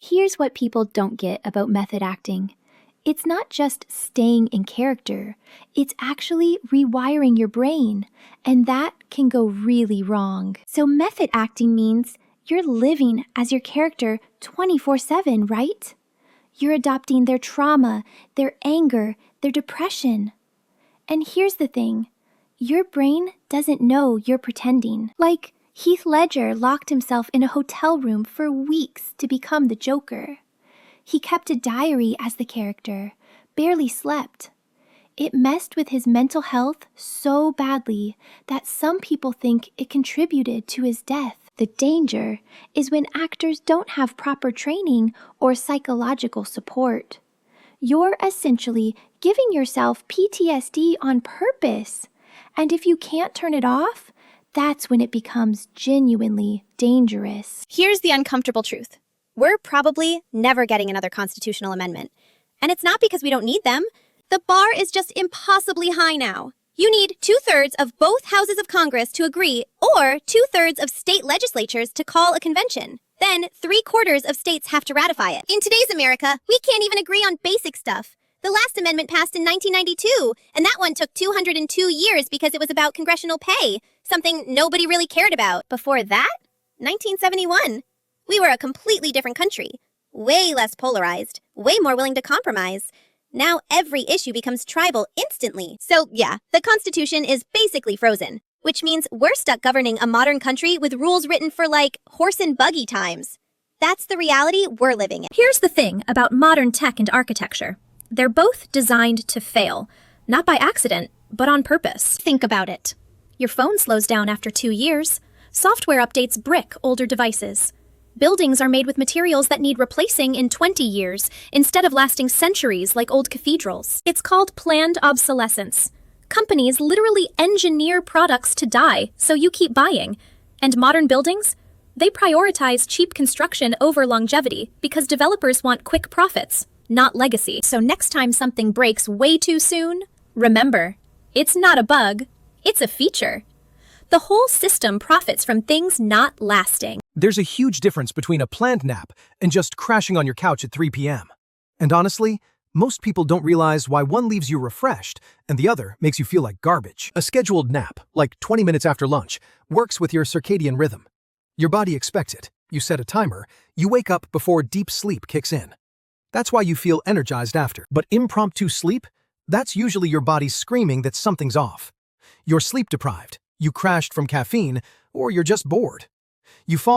Here's what people don't get about method acting. It's not just staying in character, it's actually rewiring your brain, and that can go really wrong. So method acting means you're living as your character 24/7, right? You're adopting their trauma, their anger, their depression. And here's the thing, your brain doesn't know you're pretending. Like, Heath Ledger locked himself in a hotel room for weeks to become the Joker. He kept a diary as the character, barely slept. It messed with his mental health so badly that some people think it contributed to his death. The danger is when actors don't have proper training or psychological support. You're essentially giving yourself PTSD on purpose. And if you can't turn it off, that's when it becomes genuinely dangerous. Here's the uncomfortable truth. We're probably never getting another constitutional amendment. And it's not because we don't need them. The bar is just impossibly high now. You need 2/3 of both houses of Congress to agree, or 2/3 of state legislatures to call a convention. Then 3/4 of states have to ratify it. In today's America, we can't even agree on basic stuff. The last amendment passed in 1992, and that one took 202 years because it was about congressional pay, something nobody really cared about. Before that, 1971. We were a completely different country, way less polarized, way more willing to compromise. Now every issue becomes tribal instantly. So yeah, the Constitution is basically frozen, which means we're stuck governing a modern country with rules written for like horse and buggy times. That's the reality we're living in. Here's the thing about modern tech and architecture. They're both designed to fail, not by accident, but on purpose. Think about it. Your phone slows down after 2 years. Software updates brick older devices. Buildings are made with materials that need replacing in 20 years instead of lasting centuries like old cathedrals. It's called planned obsolescence. Companies literally engineer products to die, so you keep buying. And modern buildings? They prioritize cheap construction over longevity because developers want quick profits, not legacy. So next time something breaks way too soon, remember, it's not a bug, it's a feature. The whole system profits from things not lasting. There's a huge difference between a planned nap and just crashing on your couch at 3 p.m. And honestly, most people don't realize why one leaves you refreshed and the other makes you feel like garbage. A scheduled nap, like 20 minutes after lunch, works with your circadian rhythm. Your body expects it. You set a timer, you wake up before deep sleep kicks in. That's why you feel energized after. But impromptu sleep? That's usually your body screaming that something's off. You're sleep deprived, you crashed from caffeine, or you're just bored. You fall